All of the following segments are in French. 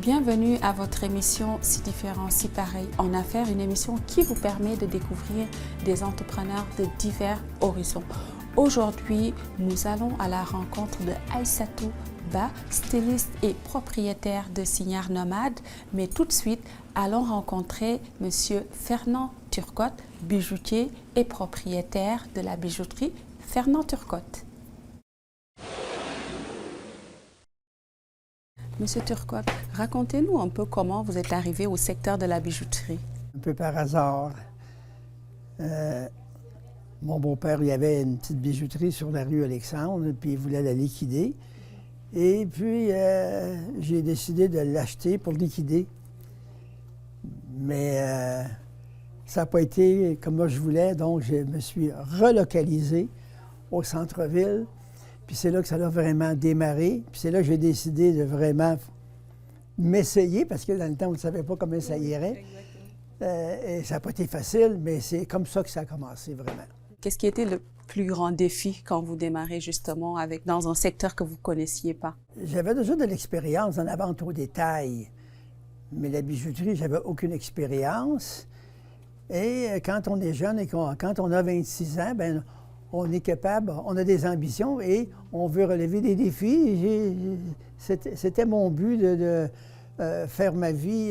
Bienvenue à votre émission Si différent, si pareil en affaires, une émission qui vous permet de découvrir des entrepreneurs de divers horizons. Aujourd'hui, nous allons à la rencontre de Aïssatou Ba, styliste et propriétaire de Signares Nomade, mais tout de suite, allons rencontrer M. Fernand Turcotte, bijoutier et propriétaire de la bijouterie Fernand Turcotte. Monsieur Turcotte, racontez-nous un peu comment vous êtes arrivé au secteur de la bijouterie. Un peu par hasard. Mon beau-père, il avait une petite bijouterie sur la rue Alexandre, puis il voulait la liquider. Et puis, j'ai décidé de l'acheter pour liquider. Mais ça n'a pas été comme moi je voulais, donc je me suis relocalisé au centre-ville. Puis c'est là que ça a vraiment démarré. Puis c'est là que j'ai décidé de vraiment m'essayer, parce que dans le temps, on ne savait pas comment ça irait. Et ça n'a pas été facile, mais c'est comme ça que ça a commencé, vraiment. Qu'est-ce qui était le plus grand défi quand vous démarrez justement dans un secteur que vous ne connaissiez pas? J'avais déjà de l'expérience dans la vente au détail, mais la bijouterie, j'avais aucune expérience. Et quand on est jeune et quand on a 26 ans, bien, on est capable, on a des ambitions et on veut relever des défis. C'était mon but de faire ma vie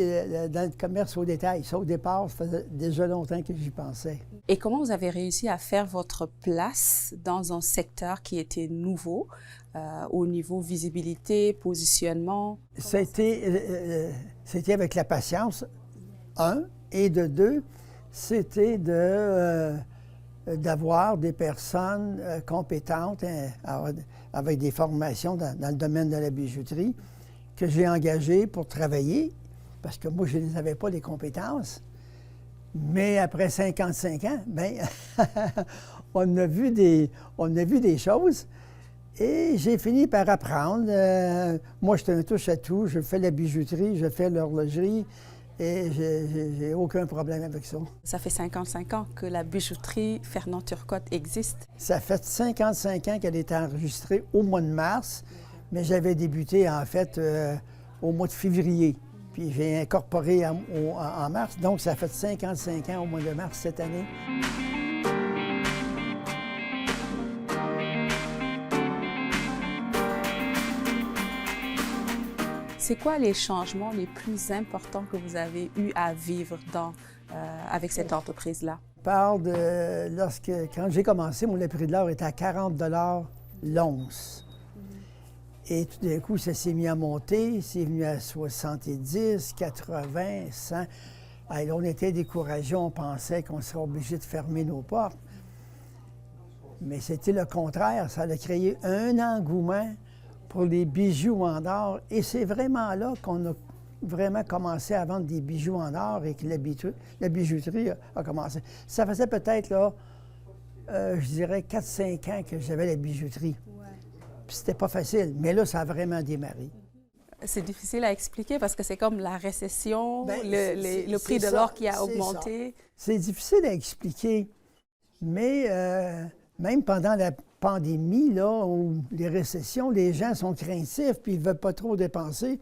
dans le commerce au détail. Ça, au départ, ça faisait déjà longtemps que j'y pensais. Et comment vous avez réussi à faire votre place dans un secteur qui était nouveau, au niveau visibilité, positionnement? C'était avec la patience, et de deux, c'était d'avoir des personnes compétentes avec des formations dans le domaine de la bijouterie que j'ai engagées pour travailler, parce que moi, je ne les avais pas, les compétences. Mais après 55 ans, bien, on a vu des choses et j'ai fini par apprendre. Moi, j'étais un touche-à-tout. Je fais la bijouterie, je fais l'horlogerie. Et j'ai aucun problème avec ça. Ça fait 55 ans que la bijouterie Fernand Turcotte existe. Ça fait 55 ans qu'elle est enregistrée au mois de mars, mais j'avais débuté en fait au mois de février. Puis j'ai incorporé en mars, donc ça fait 55 ans au mois de mars cette année. C'est quoi les changements les plus importants que vous avez eu à vivre avec cette entreprise-là? Je parle de quand j'ai commencé, le prix de l'or était à 40 l'once. Et tout d'un coup, ça s'est mis à monter, c'est venu à 70, 80, 100. Alors, on était découragés, on pensait qu'on serait obligé de fermer nos portes. Mais c'était le contraire, ça a créé un engouement pour les bijoux en or. Et c'est vraiment là qu'on a vraiment commencé à vendre des bijoux en or et que la bijouterie a commencé. Ça faisait peut-être, là, je dirais, 4-5 ans que j'avais la bijouterie. Ouais. Puis c'était pas facile, mais là, ça a vraiment démarré. C'est difficile à expliquer parce que c'est comme la récession, le prix de l'or qui a augmenté. C'est difficile à expliquer, mais même pendant la pandémie, là, ou les récessions, les gens sont craintifs puis ils ne veulent pas trop dépenser.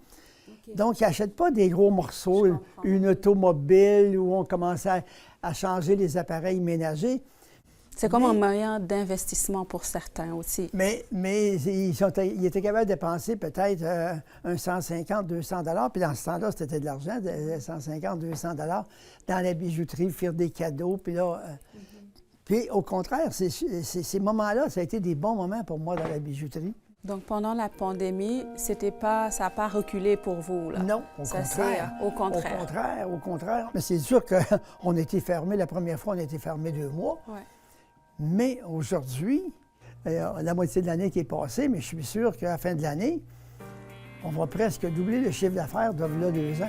Okay. Donc, ils n'achètent pas des gros morceaux, une automobile où on commence à changer les appareils ménagers. C'est comme un moyen d'investissement pour certains aussi. Mais ils étaient capables de dépenser peut-être un 150, 200 $. Puis dans ce temps-là, c'était de l'argent, 150, 200 $ dans la bijouterie, faire des cadeaux. Puis là... Puis, au contraire, ces moments-là, ça a été des bons moments pour moi dans la bijouterie. Donc, pendant la pandémie, ça n'a pas reculé pour vous, là? Non, au contraire. Au contraire. Au contraire. Mais c'est sûr qu'on était fermé, la première fois, on a été fermé 2 mois. Ouais. Mais aujourd'hui, la moitié de l'année qui est passée, mais je suis sûr qu'à la fin de l'année, on va presque doubler le chiffre d'affaires de là 2 ans.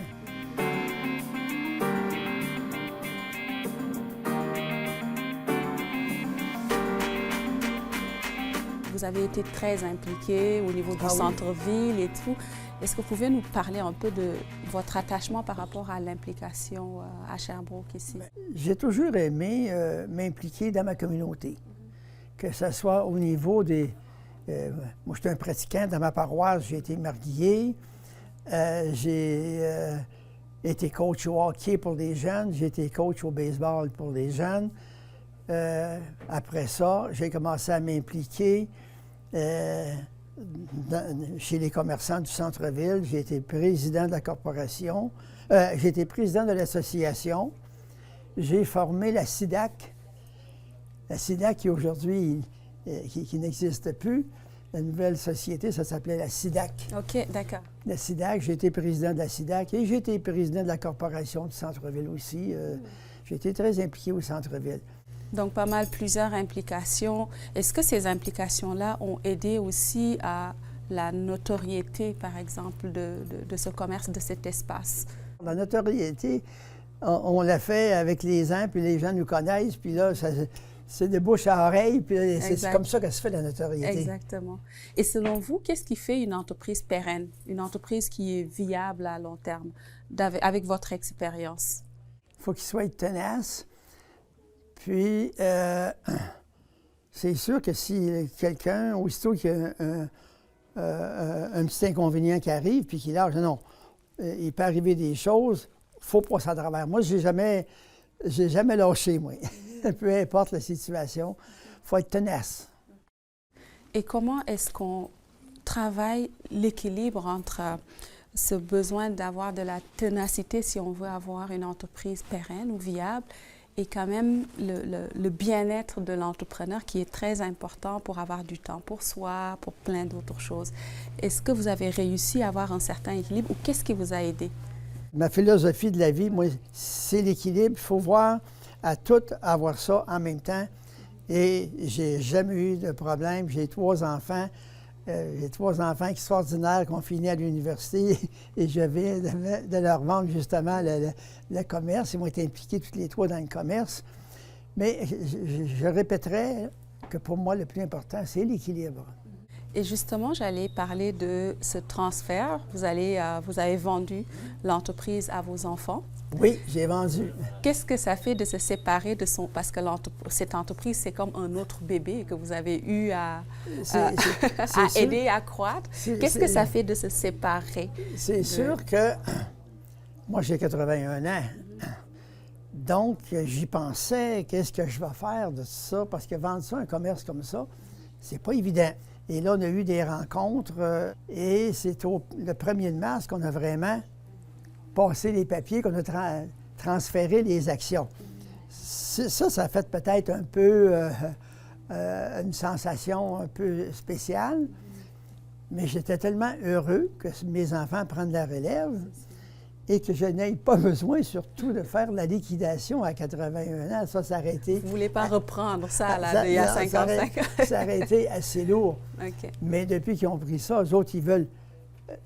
Vous avez été très impliqué au niveau du centre-ville et tout. Est-ce que vous pouvez nous parler un peu de votre attachement par rapport à l'implication à Sherbrooke ici? J'ai toujours aimé m'impliquer dans ma communauté, que ce soit au niveau des... moi, j'étais un pratiquant dans ma paroisse, j'ai été marié. J'ai été coach au hockey pour les jeunes, j'ai été coach au baseball pour les jeunes. Après ça, j'ai commencé à m'impliquer chez les commerçants du centre-ville. J'ai été président de la corporation. J'ai été président de l'association. J'ai formé la SIDAC. La SIDAC qui aujourd'hui qui n'existe plus. La nouvelle société, ça s'appelait la SIDAC. OK, d'accord. La SIDAC, j'ai été président de la SIDAC et j'ai été président de la corporation du centre-ville aussi. J'ai été très impliqué au centre-ville. Donc, pas mal, plusieurs implications. Est-ce que ces implications-là ont aidé aussi à la notoriété, par exemple, de ce commerce, de cet espace? La notoriété, on l'a fait avec les ans, puis les gens nous connaissent, puis là, c'est de bouche à oreille, puis c'est comme ça que se fait la notoriété. Exactement. Et selon vous, qu'est-ce qui fait une entreprise pérenne, une entreprise qui est viable à long terme, avec votre expérience? Il faut qu'il soit tenace. Puis, c'est sûr que si quelqu'un, aussitôt qu'il y a un petit inconvénient qui arrive, puis qu'il lâche, non, il peut arriver des choses, il ne faut pas passer à travers. Moi, j'ai jamais lâché, moi. Peu importe la situation, il faut être tenace. Et comment est-ce qu'on travaille l'équilibre entre ce besoin d'avoir de la ténacité si on veut avoir une entreprise pérenne ou viable et quand même le bien-être de l'entrepreneur qui est très important pour avoir du temps pour soi, pour plein d'autres choses. Est-ce que vous avez réussi à avoir un certain équilibre ou qu'est-ce qui vous a aidé? Ma philosophie de la vie, moi, c'est l'équilibre. Il faut voir à tout avoir ça en même temps. Et j'ai jamais eu de problème. J'ai 3 enfants. J'ai 3 enfants extraordinaires qui ont fini à l'université et je viens de leur vendre justement le commerce. Ils vont être impliqués tous les 3 dans le commerce. Mais je répéterai que pour moi, le plus important, c'est l'équilibre. Et justement, j'allais parler de ce transfert. Vous avez vendu l'entreprise à vos enfants. Oui, j'ai vendu. Qu'est-ce que ça fait de se séparer de son... Parce que cette entreprise, c'est comme un autre bébé que vous avez eu à aider à croître. Qu'est-ce que ça fait de se séparer? C'est sûr que moi, j'ai 81 ans. Donc, j'y pensais, qu'est-ce que je vais faire de ça? Parce que vendre ça, un commerce comme ça, c'est pas évident. Et là, on a eu des rencontres et c'est le 1er de mars qu'on a vraiment passé les papiers, qu'on a transféré les actions. Ça a fait peut-être un peu une sensation un peu spéciale, mais j'étais tellement heureux que mes enfants prennent la relève et que je n'aie pas besoin surtout de faire la liquidation à 81 ans. Ça aurait été... Vous ne voulez pas reprendre ça, là, il y a 55 ans? Ça aurait été assez lourd. Okay. Mais depuis qu'ils ont pris ça, eux autres, ils veulent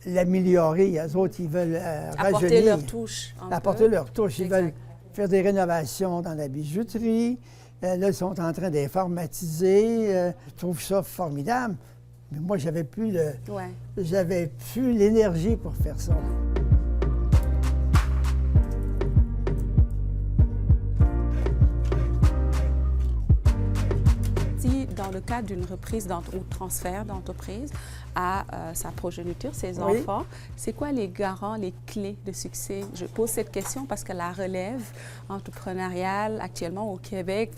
l'améliorer. Eux autres, ils veulent apporter rajeunir. Leur touche. Apporter leur touche. Ils exact. Veulent faire des rénovations dans la bijouterie. Là, ils sont en train d'informatiser. Je trouve ça formidable. Mais moi, j'avais plus l'énergie pour faire ça. Dans le cadre d'une reprise ou transfert d'entreprise à sa progéniture, ses enfants, c'est quoi les garants, les clés de succès? Je pose cette question parce que la relève entrepreneuriale actuellement au Québec,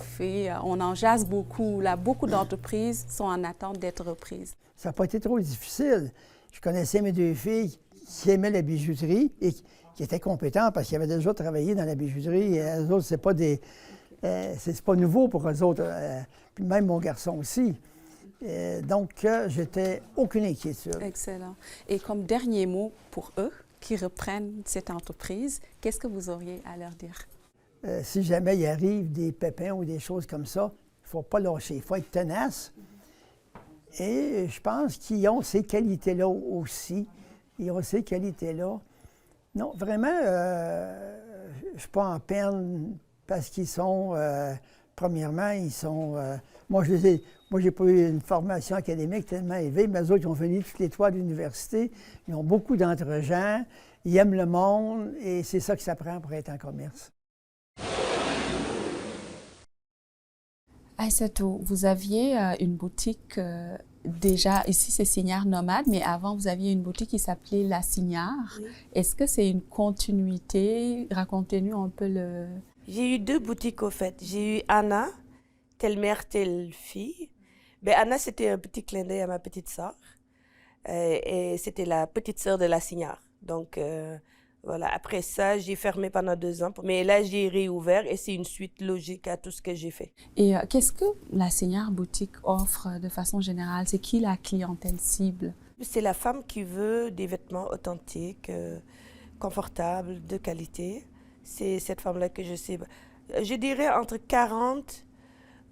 on en jase beaucoup. Là, beaucoup d'entreprises sont en attente d'être reprises. Ça n'a pas été trop difficile. Je connaissais mes 2 filles qui aimaient la bijouterie et qui étaient compétentes parce qu'ils avaient déjà travaillé dans la bijouterie. Et eux autres, c'est pas nouveau pour eux autres. Puis même mon garçon aussi. Donc, j'étais aucune inquiétude. Excellent. Et comme dernier mot pour eux qui reprennent cette entreprise, qu'est-ce que vous auriez à leur dire? Si jamais il arrive des pépins ou des choses comme ça, il ne faut pas lâcher. Il faut être tenace. Et je pense qu'ils ont ces qualités-là aussi. Ils ont ces qualités-là. Non, vraiment, je ne suis pas en peine parce qu'ils sont... Premièrement, ils sont... moi, j'ai pas eu une formation académique tellement élevée, mais eux autres, ils ont fini toutes les 3 à l'université. Ils ont beaucoup d'entre-gens, ils aiment le monde, et c'est ça que ça prend pour être en commerce. Aïssatou, vous aviez une boutique Déjà, ici, c'est Signard Nomade, mais avant, vous aviez une boutique qui s'appelait La Signard. Oui. Est-ce que c'est une continuité? Racontez-nous un peu le... J'ai eu 2 boutiques au fait. J'ai eu Anna, telle mère, telle fille. Ben, Anna, c'était un petit clin d'œil à ma petite sœur. Et c'était la petite sœur de La Signard. Donc, voilà. Après ça, j'ai fermé pendant 2 ans. Mais là, j'ai réouvert et c'est une suite logique à tout ce que j'ai fait. Et qu'est-ce que La Signard Boutique offre de façon générale? C'est qui la clientèle cible? C'est la femme qui veut des vêtements authentiques, confortables, de qualité. C'est cette femme-là que je cible. Je dirais entre 40,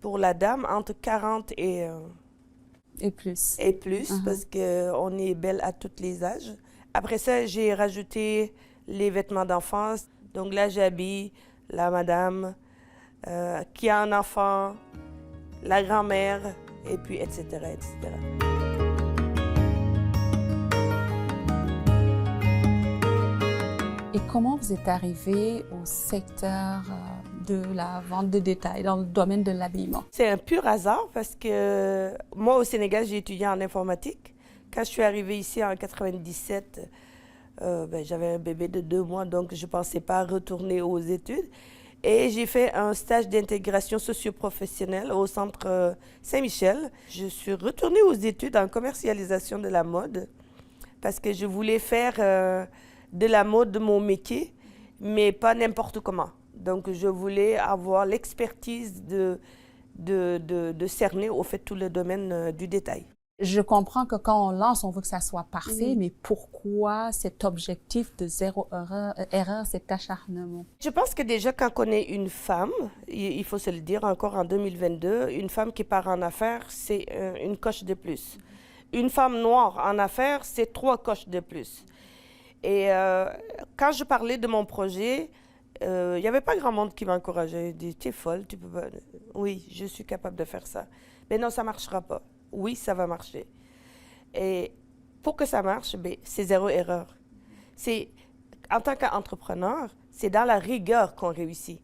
pour la dame, entre 40 Et plus. parce qu'on est belle à tous les âges. Après ça, j'ai rajouté les vêtements d'enfance. Donc là, j'habille la madame qui a un enfant, la grand-mère, et puis etc., etc. Et comment vous êtes arrivé au secteur de la vente de détail, dans le domaine de l'habillement? C'est un pur hasard parce que moi, au Sénégal, j'ai étudié en informatique. Quand je suis arrivée ici en 97, j'avais un bébé de 2 mois, donc je ne pensais pas retourner aux études. Et j'ai fait un stage d'intégration socio-professionnelle au centre Saint-Michel. Je suis retournée aux études en commercialisation de la mode parce que je voulais faire de la mode mon métier, mais pas n'importe comment. Donc, je voulais avoir l'expertise de cerner au fait tout le domaine du détail. Je comprends que quand on lance, on veut que ça soit parfait, Oui. mais pourquoi cet objectif de 0 erreur, cet acharnement? Je pense que déjà, quand on est une femme, il faut se le dire encore en 2022, une femme qui part en affaires, c'est une coche de plus. Une femme noire en affaires, c'est 3 coches de plus. Et quand je parlais de mon projet, il n'y avait pas grand monde qui m'encourageait. Ils disaient, tu es folle, tu peux pas. Oui, je suis capable de faire ça. Mais non, ça ne marchera pas. Oui, ça va marcher. Et pour que ça marche, c'est 0 erreur. En tant qu'entrepreneur, c'est dans la rigueur qu'on réussit.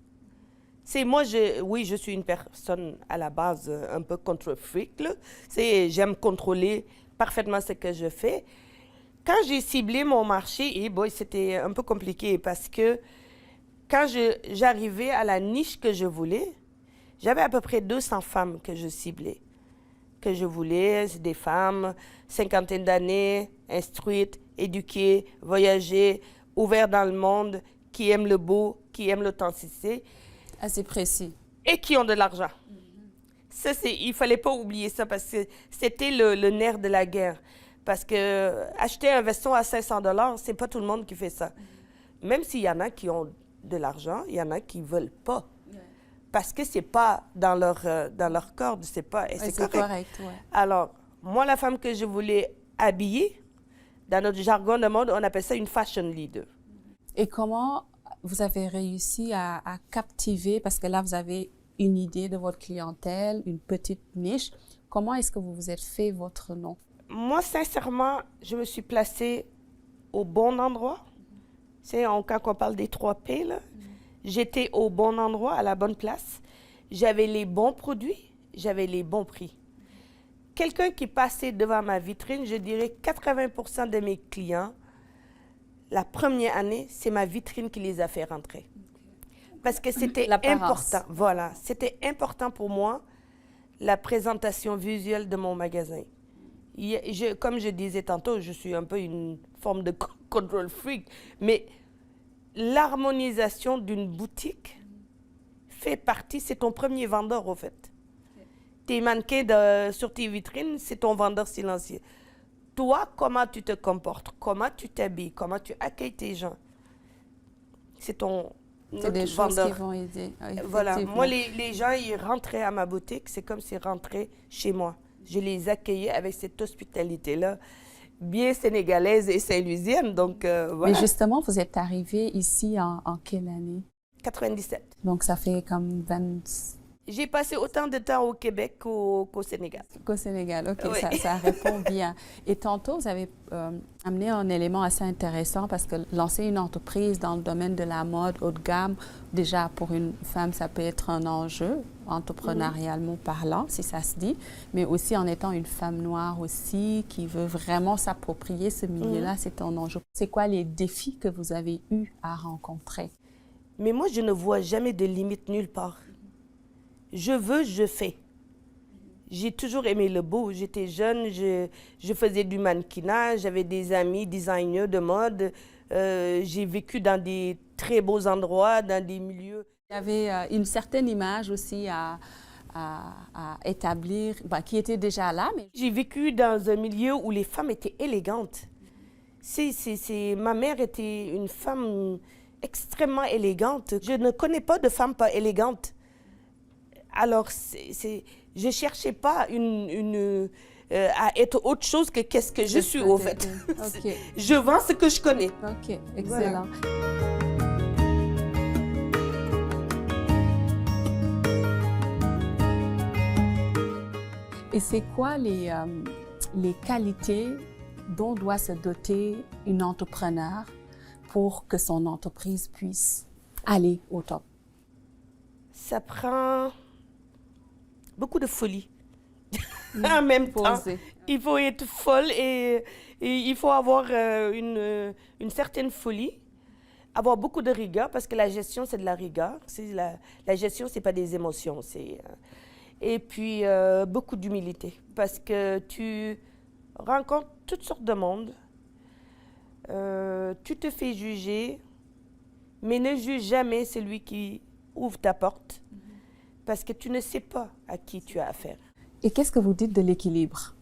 Moi, je suis une personne à la base un peu control freak. J'aime contrôler parfaitement ce que je fais. Quand j'ai ciblé mon marché, c'était un peu compliqué parce que quand j'arrivais à la niche que je voulais, j'avais à peu près 200 femmes que je ciblais. Que je voulais, c'est des femmes, 50aine d'années, instruites, éduquées, voyager, ouvertes dans le monde, qui aiment le beau, qui aiment l'authenticité. Assez précis. Et qui ont de l'argent. Ça, il ne fallait pas oublier ça parce que c'était le nerf de la guerre. Parce que acheter un veston à 500 $, c'est pas tout le monde qui fait ça. Même s'il y en a qui ont de l'argent, il y en a qui veulent pas. Parce que c'est pas dans leur corde, c'est pas. Et c'est correct. Ouais. Alors, moi, la femme que je voulais habiller, dans notre jargon de mode, on appelle ça une fashion leader. Et comment vous avez réussi à captiver, parce que là, vous avez une idée de votre clientèle, une petite niche. Comment est-ce que vous vous êtes fait votre nom? Moi, sincèrement, je me suis placée au bon endroit. Quand on parle des 3 P, là, j'étais au bon endroit, à la bonne place. J'avais les bons produits, j'avais les bons prix. Quelqu'un qui passait devant ma vitrine, je dirais 80% de mes clients, la première année, c'est ma vitrine qui les a fait rentrer. Parce que c'était important. Voilà, c'était important pour moi, la présentation visuelle de mon magasin. Comme je disais tantôt, je suis un peu une forme de control freak, mais l'harmonisation d'une boutique fait partie, c'est ton premier vendeur au fait. Tes mannequins sur tes vitrines, c'est ton vendeur silencieux. Toi, comment tu te comportes, comment tu t'habilles, comment tu accueilles tes gens, c'est ton C'est des choses qui vont aider. Voilà, moi les gens, ils rentraient à ma boutique, c'est comme s'ils rentraient chez moi. Je les accueillais avec cette hospitalité-là, bien sénégalaise et saint-louisienne, donc voilà. Mais justement, vous êtes arrivé ici en quelle année? 97. Donc ça fait comme J'ai passé autant de temps au Québec qu'au Sénégal. Qu'au Sénégal, ok, Oui. ça répond bien. Et tantôt, vous avez amené un élément assez intéressant parce que lancer une entreprise dans le domaine de la mode haut de gamme, déjà pour une femme, ça peut être un enjeu, entrepreneurialement parlant, si ça se dit, mais aussi en étant une femme noire aussi qui veut vraiment s'approprier ce milieu-là, c'est un enjeu. C'est quoi les défis que vous avez eu à rencontrer? Mais moi, je ne vois jamais de limite nulle part. Je veux, je fais. J'ai toujours aimé le beau. J'étais jeune, je faisais du mannequinat, j'avais des amis designers de mode. J'ai vécu dans des très beaux endroits, dans des milieux. Il y avait une certaine image aussi à établir, qui était déjà là. Mais... J'ai vécu dans un milieu où les femmes étaient élégantes. Ma mère était une femme extrêmement élégante. Je ne connais pas de femme pas élégante. Alors, je ne cherchais pas à être autre chose que qu'est-ce que je suis, au fait. Okay. Je vends ce que je connais. OK, excellent. Voilà. Et c'est quoi les qualités dont doit se doter une entrepreneur pour que son entreprise puisse aller au top? Ça prend beaucoup de folie. En même temps, il faut être folle et il faut avoir une certaine folie, avoir beaucoup de rigueur, parce que la gestion, c'est de la rigueur. La gestion, ce n'est pas des émotions. Et puis, beaucoup d'humilité, parce que tu rencontres toutes sortes de monde. Tu te fais juger, mais ne juge jamais celui qui ouvre ta porte, parce que tu ne sais pas à qui tu as affaire. Et qu'est-ce que vous dites de l'équilibre?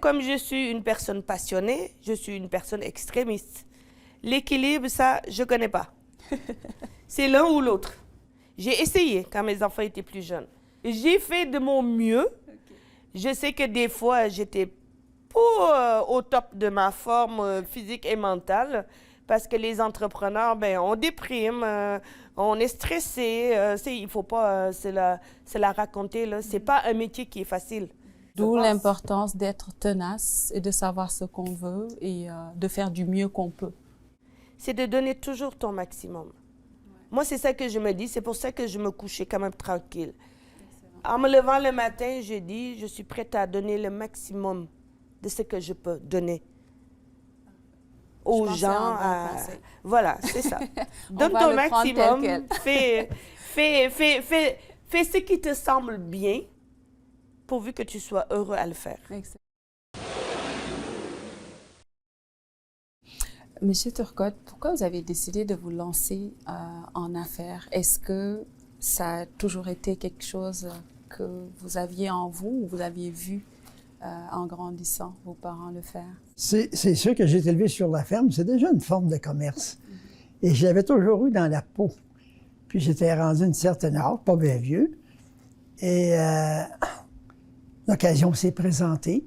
Comme je suis une personne passionnée, je suis une personne extrémiste. L'équilibre, ça, je ne connais pas. C'est l'un ou l'autre. J'ai essayé quand mes enfants étaient plus jeunes. J'ai fait de mon mieux. Je sais que des fois, j'étais pas au top de ma forme physique et mentale, parce que les entrepreneurs, on déprime, on est stressé. Il ne faut pas se la raconter. Ce n'est pas un métier qui est facile. D'où l'importance d'être tenace et de savoir ce qu'on veut et de faire du mieux qu'on peut. C'est de donner toujours ton maximum. Ouais. Moi, c'est ça que je me dis. C'est pour ça que je me couchais quand même tranquille. En me levant le matin, je dis, je suis prête à donner le maximum de ce que je peux donner aux gens. Voilà, c'est ça. Donne ton maximum, fais ce qui te semble bien, pourvu que tu sois heureux à le faire. Excellent. Monsieur Turcotte, pourquoi vous avez décidé de vous lancer en affaires? Est-ce que ça a toujours été quelque chose que vous aviez en vous ou vous aviez vu en grandissant vos parents le faire? C'est sûr que j'ai été élevé sur la ferme, c'est déjà une forme de commerce. Et je l'avais toujours eu dans la peau. Puis j'étais rendu une certaine âge, pas bien vieux. Et l'occasion s'est présentée.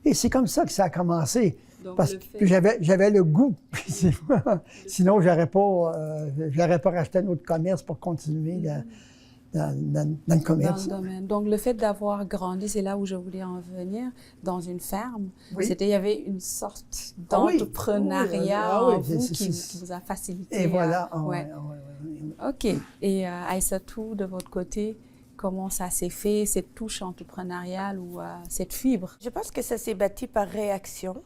Et c'est comme ça que ça a commencé. Donc, parce que j'avais le goût. Sinon, je n'aurais pas racheté un autre commerce pour continuer dans le commerce. Dans le domaine. Donc, le fait d'avoir grandi, c'est là où je voulais en venir, dans une ferme. Oui. Il y avait une sorte d'entrepreneuriat en vous qui vous a facilité. Et voilà. OK. Et Aïssatou, de votre côté, comment ça s'est fait, cette touche entrepreneuriale ou cette fibre? Je pense que ça s'est bâti par réaction.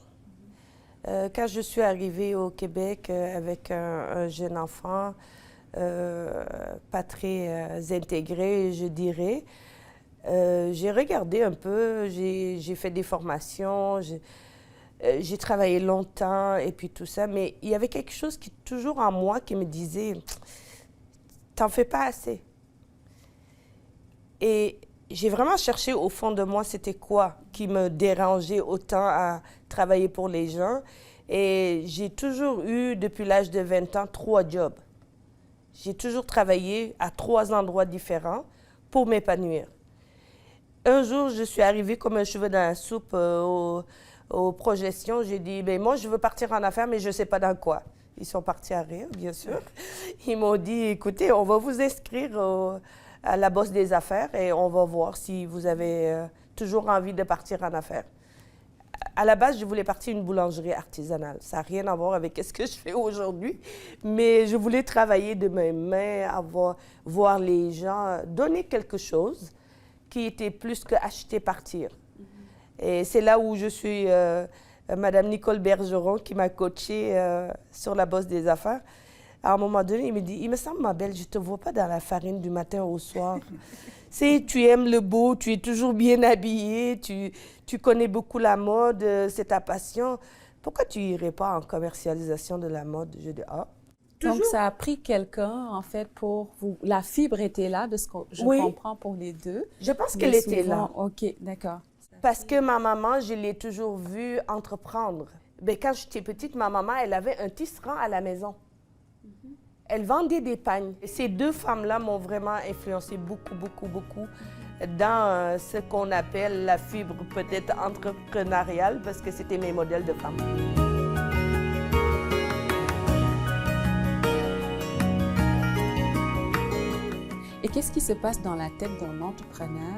Quand je suis arrivée au Québec avec un jeune enfant, pas très intégré, je dirais, j'ai regardé un peu, j'ai fait des formations, j'ai travaillé longtemps et puis tout ça, mais il y avait quelque chose qui toujours en moi qui me disait « t'en fais pas assez ». Et j'ai vraiment cherché au fond de moi c'était quoi qui me dérangeait autant à travailler pour les gens. Et j'ai toujours eu, depuis l'âge de 20 ans, 3 jobs. J'ai toujours travaillé à 3 endroits différents pour m'épanouir. Un jour, je suis arrivée comme un cheveu dans la soupe aux projections. J'ai dit, moi, je veux partir en affaires, mais je ne sais pas dans quoi. Ils sont partis à rire, bien sûr. Ils m'ont dit, écoutez, on va vous inscrire à la bosse des affaires et on va voir si vous avez toujours envie de partir en affaires. À la base, je voulais partir une boulangerie artisanale. Ça n'a rien à voir avec ce que je fais aujourd'hui, mais je voulais travailler de mes mains, voir les gens, donner quelque chose qui était plus que acheter, partir. Et c'est là où je suis Madame Nicole Bergeron qui m'a coachée sur la bosse des affaires. À un moment donné, il me dit, il me semble, ma belle, je ne te vois pas dans la farine du matin au soir. Tu aimes le beau, tu es toujours bien habillée, tu connais beaucoup la mode, c'est ta passion. Pourquoi tu n'irais pas en commercialisation de la mode? Je dis, ah. Donc, ça a pris quelqu'un, en fait, pour vous. La fibre était là, de ce que je comprends pour les deux. Je pense qu'elle était là. OK, d'accord. Parce que ma maman, je l'ai toujours vue entreprendre. Mais quand j'étais petite, ma maman, elle avait un tisserand à la maison. Elle vendait des pagnes. Et ces deux femmes-là m'ont vraiment influencé beaucoup, beaucoup, beaucoup dans ce qu'on appelle la fibre peut-être entrepreneuriale, parce que c'était mes modèles de femmes. Et qu'est-ce qui se passe dans la tête d'un entrepreneur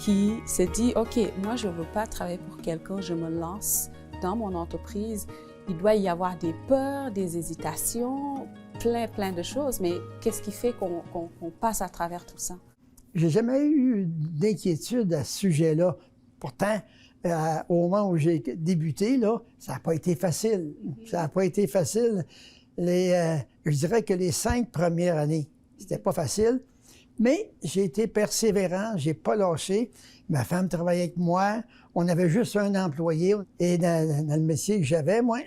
qui se dit, OK, moi, je ne veux pas travailler pour quelqu'un, je me lance dans mon entreprise. Il doit y avoir des peurs, des hésitations, plein de choses, mais qu'est-ce qui fait qu'on passe à travers tout ça? J'ai jamais eu d'inquiétude à ce sujet-là. Pourtant, au moment où j'ai débuté, là, ça n'a pas été facile. Ça n'a pas été facile. Je dirais que les 5 premières années, c'était pas facile, mais j'ai été persévérant, j'ai pas lâché. Ma femme travaillait avec moi, on avait juste un employé. Et dans le métier que j'avais, moi,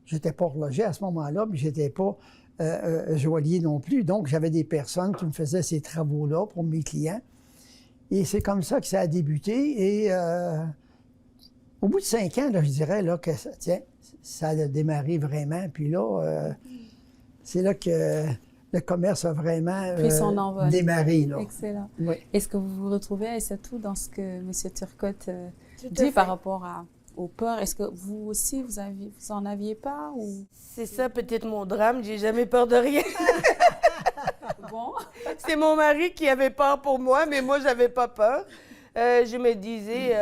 j'étais pas horloger à ce moment-là, mais j'étais pas joaillier non plus. Donc, j'avais des personnes qui me faisaient ces travaux-là pour mes clients. Et c'est comme ça que ça a débuté. Et au bout de 5 ans, là, je dirais là, que ça a démarré vraiment. Puis là, c'est là que le commerce a vraiment pris son envol. Démarré. Là. Excellent. Oui. Est-ce que vous vous retrouvez, Aïssatou, dans ce que M. Turcotte dit par rapport aux peurs? Est-ce que vous aussi, vous en aviez pas? Ou... C'est ça peut-être mon drame, j'ai jamais peur de rien. Bon. C'est mon mari qui avait peur pour moi, mais moi, j'avais pas peur. Je me disais,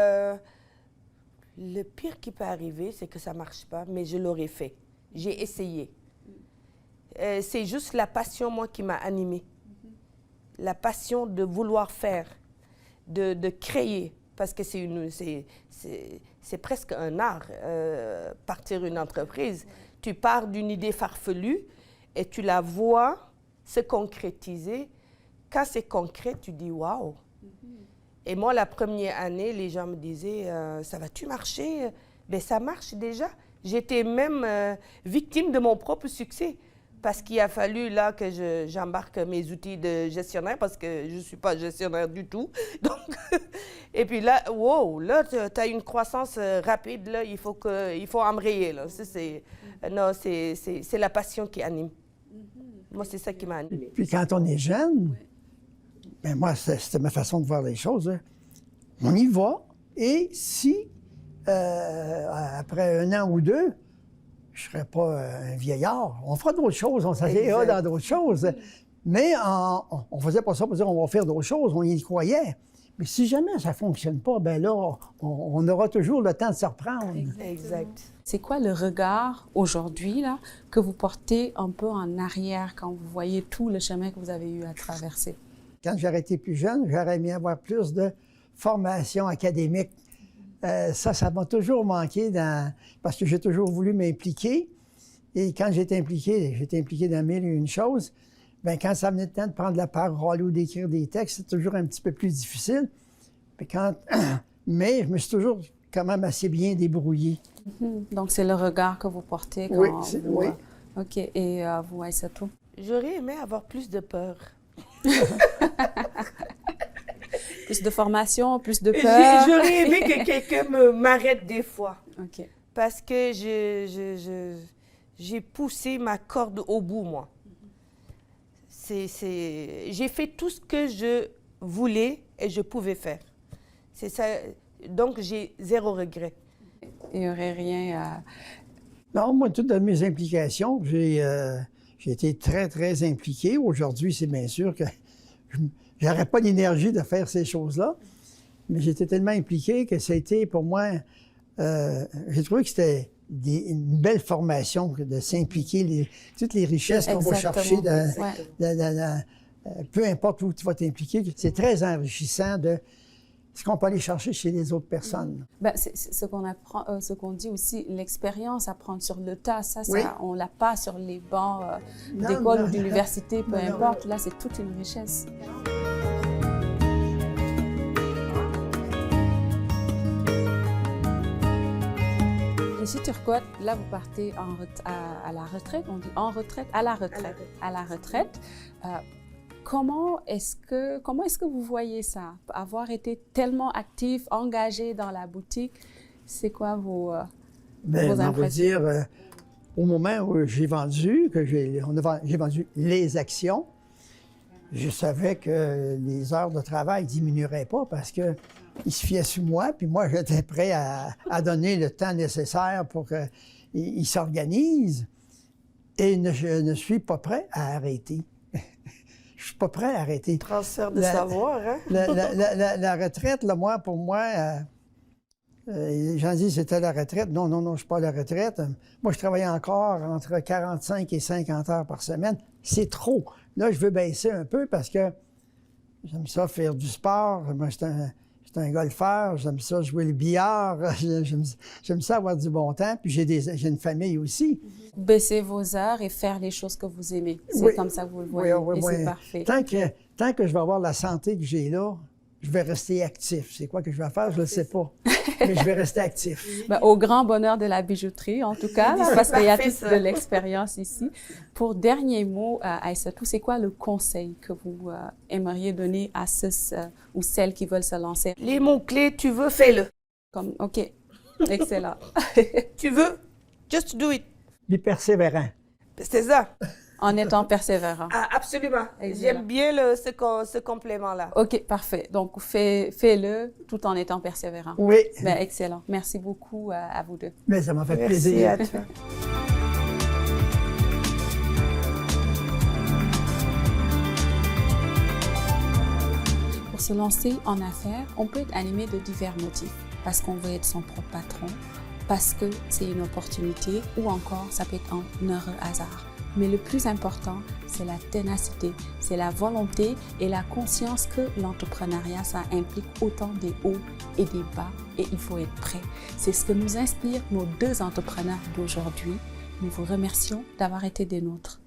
le pire qui peut arriver, c'est que ça marche pas, mais je l'aurais fait. J'ai essayé. C'est juste la passion, moi, qui m'a animée. La passion de vouloir faire, de créer, parce que c'est presque un art, partir une entreprise. Tu pars d'une idée farfelue et tu la vois se concrétiser. Quand c'est concret, tu dis « waouh ». Et moi, la première année, les gens me disaient « ça va-tu marcher ?» Bien, ça marche déjà. J'étais même victime de mon propre succès. Parce qu'il a fallu là que j'embarque mes outils de gestionnaire parce que je ne suis pas gestionnaire du tout. Donc, et puis là, wow, là, tu as une croissance rapide, là, il faut embrayer. Là. C'est la passion qui anime. Moi, c'est ça qui m'a animée. Puis quand on est jeune, ben moi, c'était ma façon de voir les choses. Hein. On y va, et si, après 1 an ou 2, je ne serais pas un vieillard. On fera d'autres choses, on s'asseyera dans d'autres choses. Mais on ne faisait pas ça pour dire on va faire d'autres choses, on y croyait. Mais si jamais ça ne fonctionne pas, ben là, on aura toujours le temps de se reprendre. Exact. C'est quoi le regard aujourd'hui là que vous portez un peu en arrière quand vous voyez tout le chemin que vous avez eu à traverser? Quand j'aurais été plus jeune, j'aurais aimé avoir plus de formation académique. Ça m'a toujours manqué parce que j'ai toujours voulu m'impliquer. Et quand j'étais impliqué dans 1001 choses. Bien, quand ça venait le temps de prendre la parole ou d'écrire des textes, c'est toujours un petit peu plus difficile. Mais je me suis toujours quand même assez bien débrouillé. Donc, c'est le regard que vous portez quand oui. OK. Et vous, Aïssatou? J'aurais aimé avoir plus de peur. Plus de formation, plus de peur? J'aurais aimé que quelqu'un m'arrête des fois. OK. Parce que j'ai poussé ma corde au bout, moi. J'ai fait tout ce que je voulais et je pouvais faire. C'est ça. Donc, j'ai 0 regret. Il n'y aurait rien à... Non, moi, toutes mes implications, j'ai été très, très impliqué. Aujourd'hui, c'est bien sûr que n'aurais pas l'énergie de faire ces choses-là. Mais j'étais tellement impliqué que ça a été pour moi, j'ai trouvé que c'était une belle formation de s'impliquer, toutes les richesses qu'on va chercher, peu importe où tu vas t'impliquer, c'est très enrichissant de ce qu'on peut aller chercher chez les autres personnes. Ben, c'est ce qu'on apprend, ce qu'on dit aussi, l'expérience, apprendre sur le tas, ça on l'a pas sur les bancs d'école ou d'université, peu importe. Là, c'est toute une richesse. Ici, Turcotte, là, vous partez à la retraite, on dit en retraite, à la retraite. À la retraite. Comment est-ce que vous voyez ça? Avoir été tellement actif, engagé dans la boutique, c'est quoi vos impressions? On va dire, au moment où j'ai vendu les actions, je savais que les heures de travail ne diminueraient pas parce qu'ils se fiaient sur moi, puis moi, j'étais prêt à donner le temps nécessaire pour qu'ils s'organisent. Et je ne suis pas prêt à arrêter. Je suis pas prêt à arrêter. Transfert de savoir, hein? La retraite, là, pour moi, les gens disent c'était la retraite. Non, je ne suis pas à la retraite. Moi, je travaillais encore entre 45 et 50 heures par semaine. C'est trop. Là, je veux baisser un peu parce que j'aime ça faire du sport. Moi, je suis un golfeur. J'aime ça jouer le billard. J'aime ça avoir du bon temps. Puis j'ai une famille aussi. Baisser vos heures et faire les choses que vous aimez. C'est comme ça que vous le voyez. Et c'est parfait. Tant que je vais avoir la santé que j'ai là, je vais rester actif. C'est quoi que je vais faire? Je ne le sais pas. Mais je vais rester actif. Ben, au grand bonheur de la bijouterie, en tout cas, là, parce qu'il y a toute de l'expérience ici. Pour dernier mot, Aïssatou, c'est quoi le conseil que vous aimeriez donner à ceux ou celles qui veulent se lancer? Les mots-clés, tu veux, fais-le. OK. Excellent. Tu veux, just do it. Puis persévérant. C'est ça. En étant persévérant. Ah, absolument. J'aime bien ce complément-là. OK, parfait. Donc, fais-le tout en étant persévérant. Oui. Ben, excellent. Merci beaucoup à vous deux. Mais ça m'a fait plaisir. Merci à toi. Pour se lancer en affaires, on peut être animé de divers motifs. Parce qu'on veut être son propre patron, parce que c'est une opportunité, ou encore ça peut être un heureux hasard. Mais le plus important, c'est la ténacité, c'est la volonté et la conscience que l'entrepreneuriat, ça implique autant des hauts et des bas et il faut être prêt. C'est ce que nous inspirent nos deux entrepreneurs d'aujourd'hui. Nous vous remercions d'avoir été des nôtres.